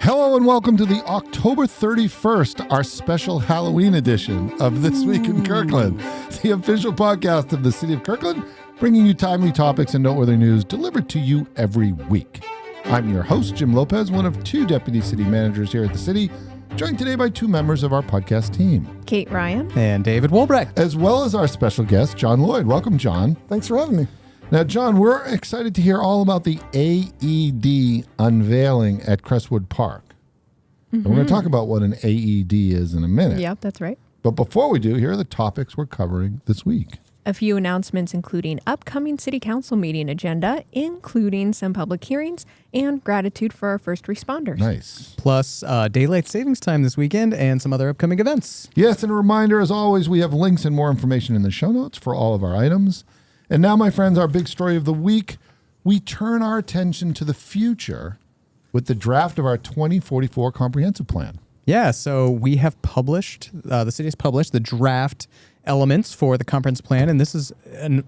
Hello and welcome to the October 31st, our special Halloween edition of This Week in Kirkland, the official podcast of the City of Kirkland, bringing you timely topics and noteworthy news delivered to you every week. I'm your host, Jim Lopez, one of two deputy city managers here at the city, joined today by two members of our podcast team. Kate Ryan. And David Wolbrecht. As well as our special guest, John Lloyd. Welcome, John. Thanks for having me. Now, John, we're excited to hear all about the AED unveiling at Crestwood Park. And we're going to talk about what an AED is in a minute. Yep, that's right. But before we do, here are the topics we're covering this week. A few announcements including upcoming city council meeting agenda, including some public hearings and gratitude for our first responders. Nice. Plus daylight savings time this weekend and some other upcoming events. Yes, and a reminder, as always, we have links and more information in the show notes for all of our items. And now, my friends, our big story of the week, we turn our attention to the future with the draft of our 2044 comprehensive plan. Yeah, so we have published, the city has published the draft elements for the comprehensive plan. And this is,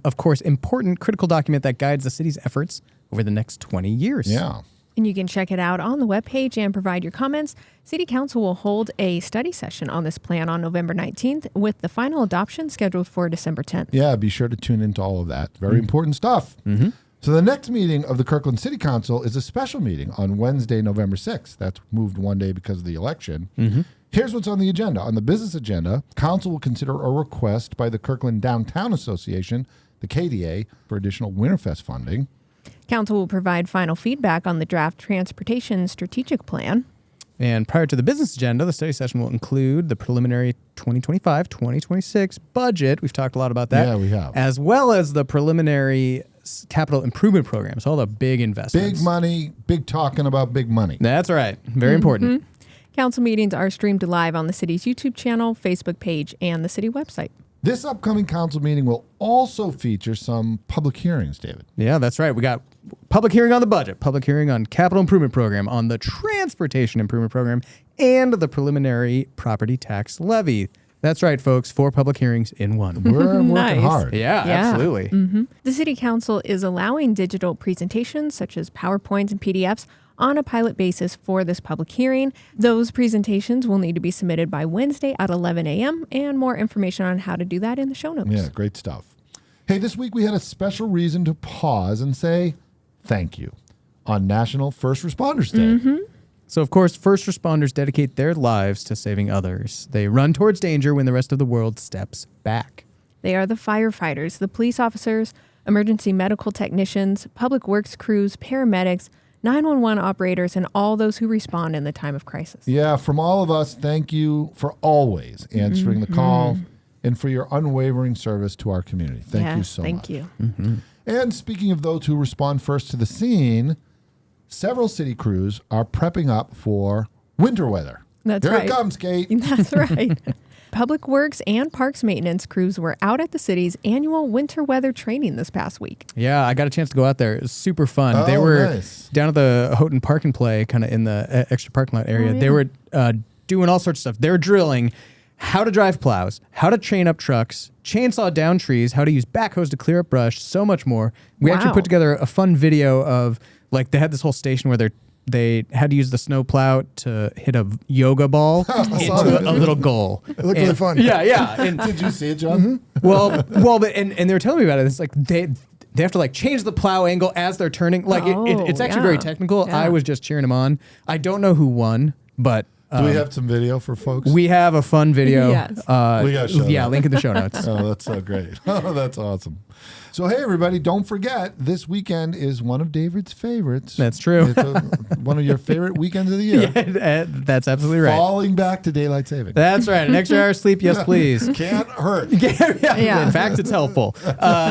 of course, important critical document that guides the city's efforts over the next 20 years. Yeah. And you can check it out on the webpage and provide your comments. City Council will hold a study session on this plan on November 19th with the final adoption scheduled for December 10th. Yeah, be sure to tune into all of that. Very important stuff. Mm-hmm. So the next meeting of the Kirkland City Council is a special meeting on Wednesday, November 6th. That's moved one day because of the election. Mm-hmm. Here's what's on the agenda. On the business agenda, Council will consider a request by the Kirkland Downtown Association, the KDA, for additional Winterfest funding. Council will provide final feedback on the draft transportation strategic plan. And prior to the business agenda, the study session will include the preliminary 2025-2026 budget. We've talked a lot about that. Yeah, we have. As well as the preliminary capital improvement programs, all the big investments. Big money, big talking about big money. That's right. Very important. Council meetings are streamed live on the city's YouTube channel, Facebook page, and the city website. This upcoming council meeting will also feature some public hearings, David. Yeah, that's right. We got public hearing on the budget, public hearing on capital improvement program, on the transportation improvement program, and the preliminary property tax levy. That's right, folks. 4 public hearings in one. We're working Nice. hard. Yeah, absolutely. The City Council is allowing digital presentations such as PowerPoints and PDFs on a pilot basis for this public hearing. Those presentations will need to be submitted by Wednesday at 11 a.m. and more information on how to do that in the show notes. Yeah, great stuff. Hey, this week we had a special reason to pause and say thank you on National First Responders Day. So, of course, first responders dedicate their lives to saving others. They run towards danger when the rest of the world steps back. They are the firefighters, the police officers, emergency medical technicians, public works crews, paramedics, 911 operators, and all those who respond in the time of crisis. Yeah, from all of us, thank you for always answering the call and for your unwavering service to our community. Thank you so much. Thank you. And speaking of those who respond first to the scene, several city crews are prepping up for winter weather. That's Here right. it comes, Kate. That's right. Public Works and Parks maintenance crews were out at the city's annual winter weather training this past week. Yeah, I got a chance to go out there. It was super fun. They Oh, were nice. down at the Houghton Park and Play, kind of in the extra parking lot area. Oh, yeah. They were doing all sorts of stuff. They were drilling how to drive plows, how to chain up trucks, chainsaw down trees, how to use backhoes to clear up brush, so much more. We actually Wow. put together a fun video of, like, they had this whole station where they had to use the snow plow to hit a yoga ball into a little goal. It looked really fun. Yeah. And Did you see it, John? well, but they were telling me about it. It's like they have to like change the plow angle as they're turning. Like it's actually very technical. Yeah. I was just cheering them on. I don't know who won, but Do we have some video for folks? we have a fun video. Yes. We gotta show that. link in the show notes. Oh, that's so great. Oh, that's awesome. So, hey, everybody, don't forget, this weekend is one of David's favorites. That's true. It's one of your favorite weekends of the year. That's absolutely right. Falling back to daylight saving. That's right. An extra hour of sleep, yes, please. Can't hurt. Yeah. In fact, it's helpful.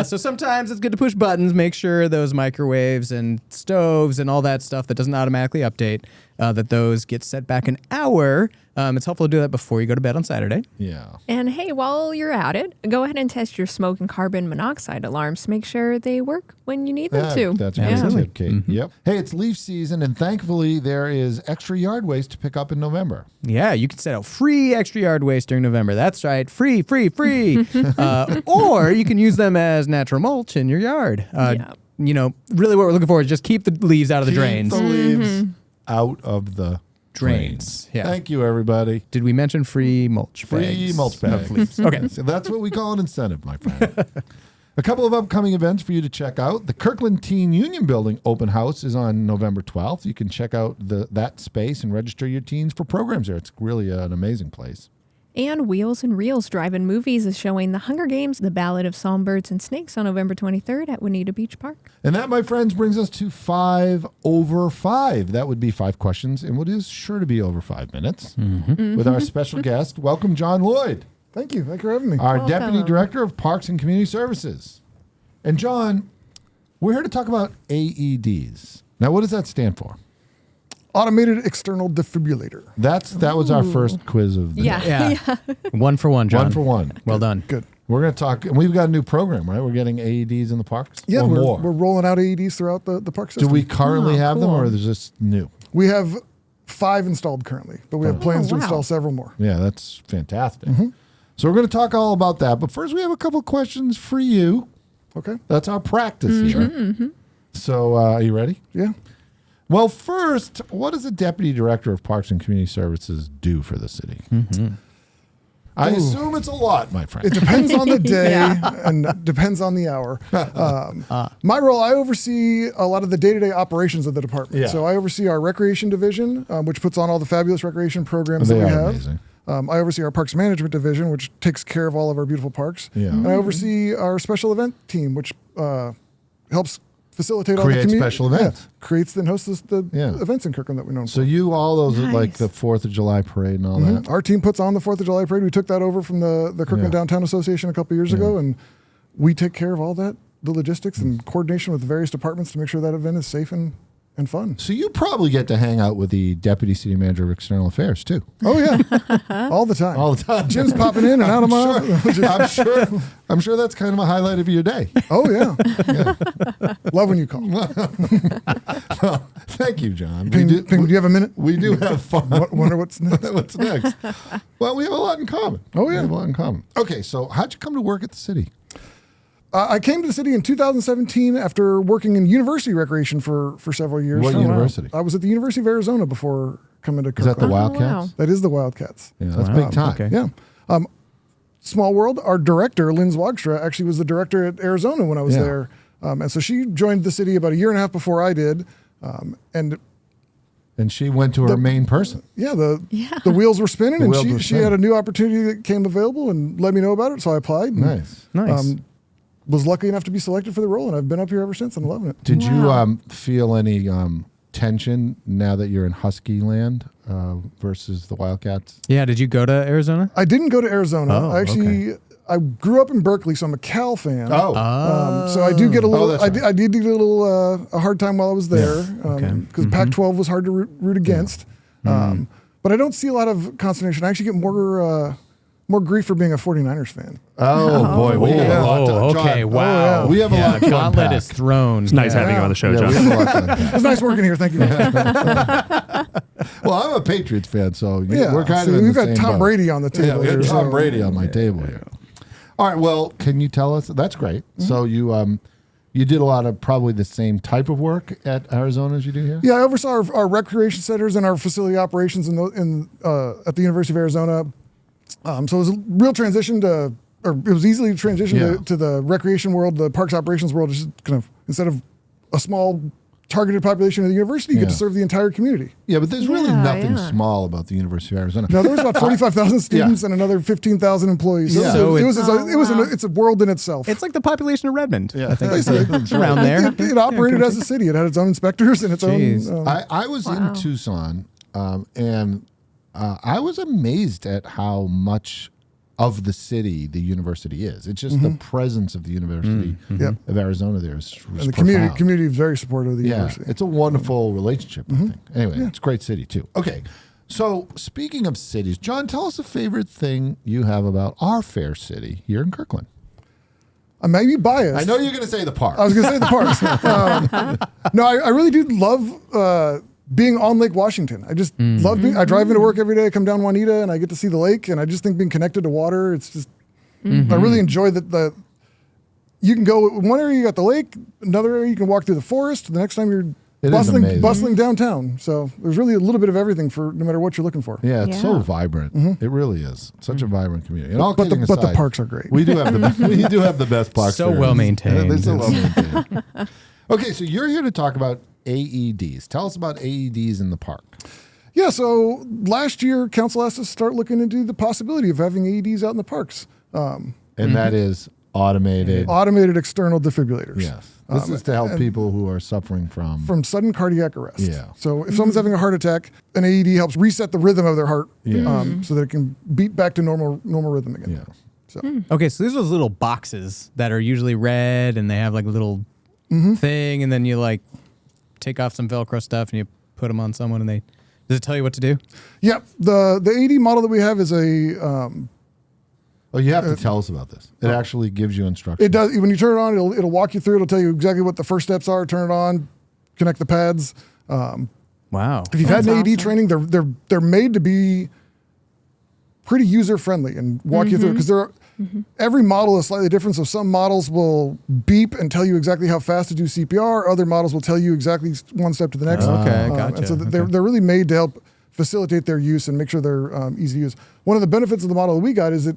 So sometimes it's good to push buttons, make sure those microwaves and stoves and all that stuff that doesn't automatically update, that those get set back an hour. It's helpful to do that before you go to bed on Saturday. Yeah. And hey, while you're at it, go ahead and test your smoke and carbon monoxide alarms to make sure they work when you need them to. That's a great tip, Kate. Yep. Hey, it's leaf season, and thankfully there is extra yard waste to pick up in November. Yeah, you can set out free extra yard waste during November. That's right. Free. Or you can use them as natural mulch in your yard. You know, really what we're looking for is just keep the leaves out of the drains. The leaves out of the drains. Yeah. Thank you, everybody. Did we mention free mulch Free bags? mulch bags. No, please. Okay. So that's what we call an incentive, my friend. A couple of upcoming events for you to check out. The Kirkland Teen Union Building open house is on November 12th. You can check out that space and register your teens for programs there. It's really an amazing place. And Wheels and Reels Drive-In Movies is showing The Hunger Games, The Ballad of Songbirds and Snakes on November 23rd at Juanita Beach Park. And that, my friends, brings us to 5 over 5. That would be 5 questions, and what is sure to be over 5 minutes. With our special guest, welcome John Lloyd, Thank you. Thank you for having me. our Welcome. Deputy Director of Parks and Community Services. And John, we're here to talk about AEDs. Now, what does that stand for? Automated external defibrillator. That was our first quiz of the day. Yeah. One for one, John. One for one. Well done. Good. We're going to talk, and we've got a new program, right? We're getting AEDs in the parks? Yeah, Or more. we're rolling out AEDs throughout the park system. Do we currently Oh, have them, cool. or is this new? We have 5 installed currently, but we have plans to wow. install several more. Yeah, that's fantastic. So we're going to talk all about that, but first we have a couple of questions for you. Okay. That's our practice here. So are you ready? Yeah. Well, first, what does the Deputy Director of Parks and Community Services do for the city? I assume it's a lot, my friend. It depends on the day and depends on the hour. My role, I oversee a lot of the day-to-day operations of the department. Yeah. So I oversee our recreation division, which puts on all the fabulous recreation programs They that we are have. amazing. I oversee our parks management division, which takes care of all of our beautiful parks. Yeah. And I oversee our special event team, which helps facilitate all the Create community. special events. Creates and hosts the Yeah. events in Kirkland that we know. So you, all those, like Nice. the 4th of July parade and all that? Our team puts on the 4th of July parade. We took that over from the Kirkland Yeah. Downtown Association a couple years ago, and we take care of all that, the logistics and coordination with the various departments to make sure that event is safe and fun. So you probably get to hang out with the Deputy City Manager of External Affairs, too. Oh, yeah. All the time. All the time. Jim's popping in and out of my office. I'm sure that's kind of a highlight of your day. Oh, yeah. Love when you call. Thank you, John. Ping, do you have a minute? We do have fun. Wonder what's next. What's next? Well, we have a lot in common. Oh, We yeah. have a lot in common. Okay, so how'd you come to work at the city? I came to the city in 2017 after working in university recreation for several years. What university? I was at the University of Arizona before coming to Is that Kirkland. the Oh, Wildcats? wow. That is the Wildcats. Yeah, that's big time. okay. Yeah. Small world. Our director, Lynn Zwagstra, actually was the director at Arizona when I was Yeah. there. And so she joined the city about a year and a half before I did. And And she went to her main person. yeah, the wheels were spinning, The and wheels were she spinning. had a new opportunity that came available and let me know about it. So I applied. and, Nice. Nice. was lucky enough to be selected for the role, and I've been up here ever since. I'm loving it. Did Wow. you feel any tension now that you're in Husky land versus the Wildcats? Yeah. Did you go to Arizona? I didn't go to Arizona. Oh, I actually I grew up in Berkeley, so I'm a Cal fan. Oh, So I do get a little. that's I, right. did, I did get a little a hard time while I was there because Pac-12 was hard to root against. But I don't see a lot of consternation. I actually get more grief for being a 49ers fan. oh boy, we have a lot to okay. John, Wow. We have a lot to Gauntlet unpack. is thrown. It's nice having you on the show, Yeah, John. we have a lot to unpack. It's nice working here. Thank you. Well, I'm a Patriots fan, so Yeah, we're kind see, of in we've the got same Tom boat. Brady on the Yeah, table we have here, Tom so- Brady on my table here. All right, well, can you tell us? That's great. So you did a lot of probably the same type of work at Arizona as you do here? Yeah, I oversaw our recreation centers and our facility operations at the University of Arizona. So it was a real transition it was easily to transition to the recreation world, the parks operations world. Just kind of instead of a small targeted population of the university, you get to Yeah. serve the entire community. Yeah, but there's really Yeah, nothing yeah. small about the University of Arizona. Now there was about 45,000 students and another 15,000 employees. Yeah. So It's a world in itself. It's like the population of Redmond. Yeah. I think it's around there. It operated as a city. It had its own inspectors and its Jeez. own. I was in Tucson, and I was amazed at how much of the city the university is. It's just the presence of the University Yep. of Arizona there is And the profound. community is very supportive of the Yeah, university. it's a wonderful relationship, I think. Anyway, it's a great city, too. Okay, so speaking of cities, John, tell us a favorite thing you have about our fair city here in Kirkland. I may be biased. I know you're going to say the park. I was going to say the parks. No, I really do love being on Lake Washington. I just love being. I drive into work every day. I come down Juanita and I get to see the lake, and I just think being connected to water. It's just. I really enjoy that. You can go one area, you got the lake. Another area, you can walk through the forest. The next time you're It is amazing. bustling downtown. So there's really a little bit of everything for no matter what you're looking for. Yeah, it's so Yeah. vibrant. It really is. Such a vibrant community. And all But kidding the aside, parks are great. We do have the best parks. So there. well maintained. They're so well maintained. Okay, so you're here to talk about AEDs. Tell us about AEDs in the park. Yeah, so last year, council asked us to start looking into the possibility of having AEDs out in the parks. And that is automated. Automated external defibrillators. Yes. This is to help people who are suffering from Sudden cardiac arrest. Yeah. So if someone's having a heart attack, an AED helps reset the rhythm of their heart so that it can beat back to normal rhythm again. Yeah. So Okay, so these are those little boxes that are usually red and they have like a little thing, and then you like take off some Velcro stuff and you put them on someone, and does it tell you what to do? yeah, the AED model that we have is a Oh, you have to tell us about this. It actually gives you instructions. it does when you turn it on, it'll walk you through. It'll tell you exactly what the first steps are. Turn it on, connect the pads. Wow. If you've had an That's AED training, they're made to be pretty user friendly and walk you through because every model is slightly different. So some models will beep and tell you exactly how fast to do CPR. Other models will tell you exactly one step to the next. Okay, gotcha. And so they're really made to help facilitate their use and make sure they're easy to use. One of the benefits of the model that we got is that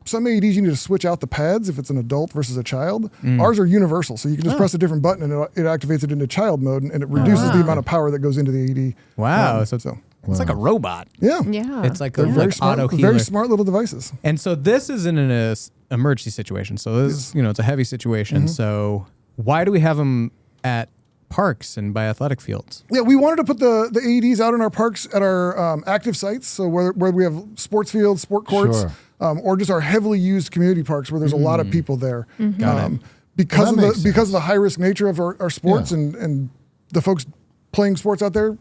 some AEDs you need to switch out the pads if it's an adult versus a child. Ours are universal, so you can just press a different button and it activates it into child mode, and it reduces the amount of power that goes into the AED. Wow. So it's like a robot. Yeah, Yeah. It's like they're a very like smart, auto very healer. smart little devices. And so this is in an emergency situation. So this, it's a heavy situation. So why do we have them at parks and by athletic fields? Yeah, we wanted to put the AEDs out in our parks at our active sites, so where we have sports fields, sport courts, Sure. or just our heavily used community parks where there's a lot of people there. Got it. Because Well, of that because of the high risk nature of our sports Yeah. and the folks playing sports out there,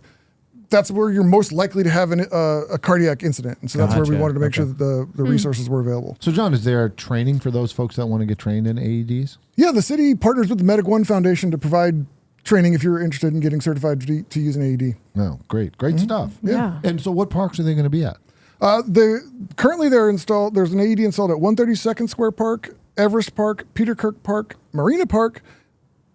that's where you're most likely to have a cardiac incident, and so that's where we Gotcha. wanted to make sure that the resources were available. So, John, is there training for those folks that want to get trained in AEDs? Yeah, the city partners with the Medic One Foundation to provide training if you're interested in getting certified to use an AED. No, great stuff. Yeah. And so, what parks are they going to be at? Currently they're installed. There's an AED installed at 132nd Square Park, Everest Park, Peter Kirk Park, Marina Park,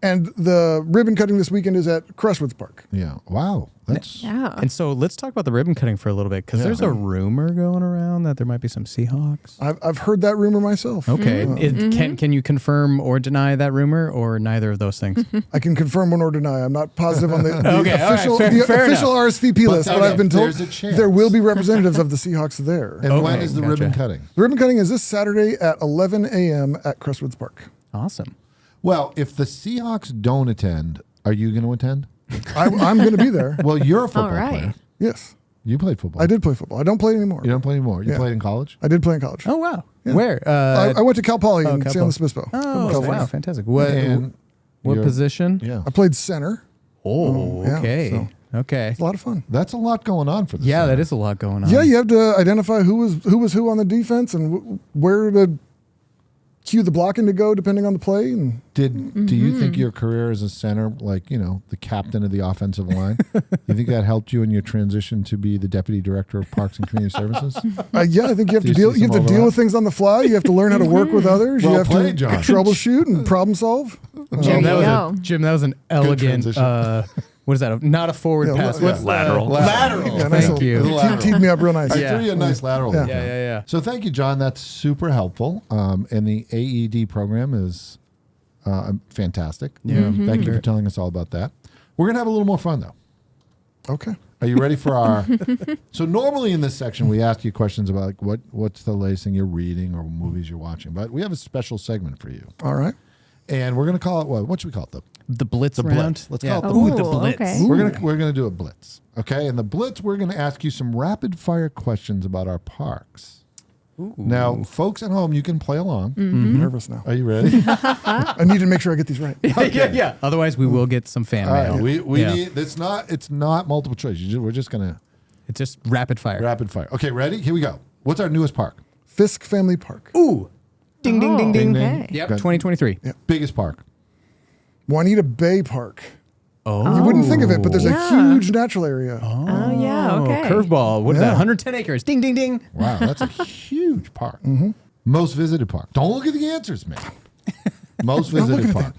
and the ribbon cutting this weekend is at Crestwoods Park. Yeah. Wow. That's Yeah. And so let's talk about the ribbon cutting for a little bit, because there's a rumor going around that there might be some Seahawks. I've heard that rumor myself. Okay. Can you confirm or deny that rumor, or neither of those things? I can confirm one or deny. I'm not positive on the Okay, all right, official, fair official RSVP But list, but there's I've been told there's a chance. there will be representatives of the Seahawks there. And when Okay, is the gotcha. ribbon cutting? The ribbon cutting is this Saturday at 11 a.m. at Crestwoods Park. Awesome. Well, if the Seahawks don't attend, are you going to attend? I'm going to be there. Well, you're a football right. player. Yes, You played football. I did play football. I don't play anymore. You don't play anymore. You Yeah. played in college? I did play in college. Oh, wow. Where? I went to Cal Poly in Cal San Luis Obispo. Oh, California. wow. Fantastic. What And you're- position? Yeah. I played center. Oh, yeah, okay. so- Okay. It's a lot of fun. That's a lot going on for the Yeah, center. that is a lot going on. Yeah, you have to identify who was who on the defense and where to cue the blocking to go depending on the play. And Do you think your career as a center, like, the captain of the offensive line, you think that helped you in your transition to be the deputy director of Parks and Community Services? yeah, I think you have Do to you deal. see You have some to deal overlap? with things on the fly. You have to learn how to work with others. Well you have played, to John. troubleshoot and problem solve. There Jim, you that was go. Jim, that was an elegant. transition. What is that? Not a forward Yeah, pass. yeah. What's Lateral. Lateral. Yeah, nice Thank little- you. Little lateral. Teed me up real nice. I threw you a nice lateral. Yeah. there. Yeah. So thank you, John. That's super helpful. And the AED program is fantastic. Yeah. Thank you for telling us all about that. We're going to have a little more fun, though. Okay. Are you ready for our... So normally in this section, we ask you questions about like what's the latest thing you're reading or movies you're watching. But we have a special segment for you. All right. And we're going to call it, what should we call it? The blitz The round. blitz. Let's Yeah. call it Ooh, the the blitz. blitz. Okay. We're gonna do a blitz, okay? And the blitz, we're gonna ask you some rapid fire questions about our parks. Now, folks at home, you can play along. I'm nervous now. Are you ready? I need to make sure I get these right. Yeah. Otherwise, we will get some fan All mail. right, we Yeah. need. It's not multiple choice. We're just gonna It's just rapid fire. rapid fire. Okay, ready? Here we go. What's our newest park? Fisk Family Park. Ooh. Ding, ding, ding, ding. Ding, Okay. Yep. Good. 2023. Biggest park. Juanita Bay Park. Oh. You wouldn't think of it, but there's Yeah. a huge natural area. Oh, yeah. Okay. Curveball. What is that? Yeah. 110 acres. Ding, ding, ding. Wow, that's a huge park. Most visited park. Don't look at the answers, man. Most visited park.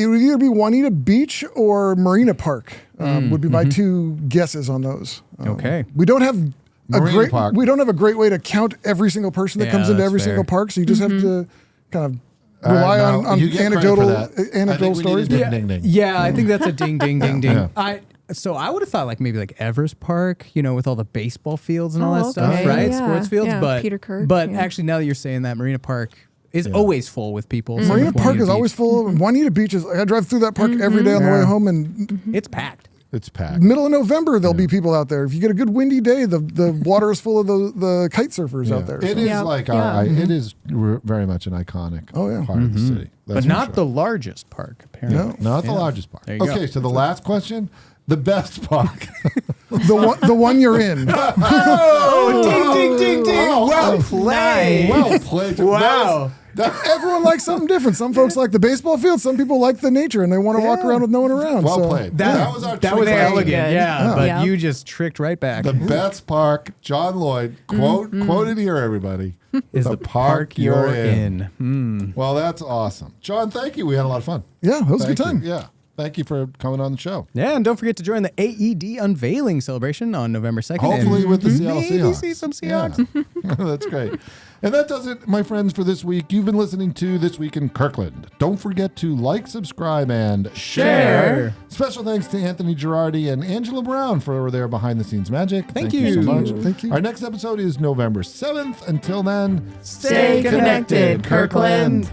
It would either be Juanita Beach or Marina Park. Would be my two guesses on those. Okay. We don't have Marina Park. we don't have a great way to count every single person that Yeah, comes into that's every fair. single park. So you just have to kind of All right, rely now, on you get credit for anecdotal that. I think we stories. need a ding, ding, ding. Yeah, I think that's a ding, ding, ding, ding. Yeah. So I would have thought like maybe like Everest Park, with all the baseball fields and all Oh, that stuff, okay. right? Yeah, Sports fields. yeah, But Peter Kirk, But yeah. actually, now that you're saying that, Marina Park is always full with people. Same Marina with Park Juanita is always Beach. full. Juanita Beach is. I drive through that park every day on the way home, and It's packed. It's packed. middle of November there'll be people out there. If you get a good windy day, the water is full of the kite surfers out there. It so. is Yeah. like Yeah. it is very much an iconic part of the city. That's But for not sure. the largest park, apparently. Not the Yeah. largest park. There you go. Okay, so the last question, the best park. the one you're in. Oh, ding, ding, ding, ding. Oh, Well nice. played. Well played. Wow. Everyone likes something different. Some folks like the baseball field. Some people like the nature, and they want to walk around with no one around. Well so. played. That was our That trick was question. elegant, Good. yeah. But Yeah. you just tricked right back. The best park, John Lloyd, quoted here, everybody. is the park you're in. Well, that's awesome. John, thank you. We had a lot of fun. Yeah, that was a good Thank time. you. Yeah. Thank you for coming on the show. Yeah, and don't forget to join the AED unveiling celebration on November 2nd. Hopefully and with the Seattle maybe Seahawks. see some Seahawks. Yeah. That's great. And that does it, my friends, for this week. You've been listening to This Week in Kirkland. Don't forget to like, subscribe, and share. Special thanks to Anthony Girardi and Angela Brown for their behind-the-scenes magic. Thank so you. much. Thank you. Our next episode is November 7th. Until then, Stay connected, Kirkland.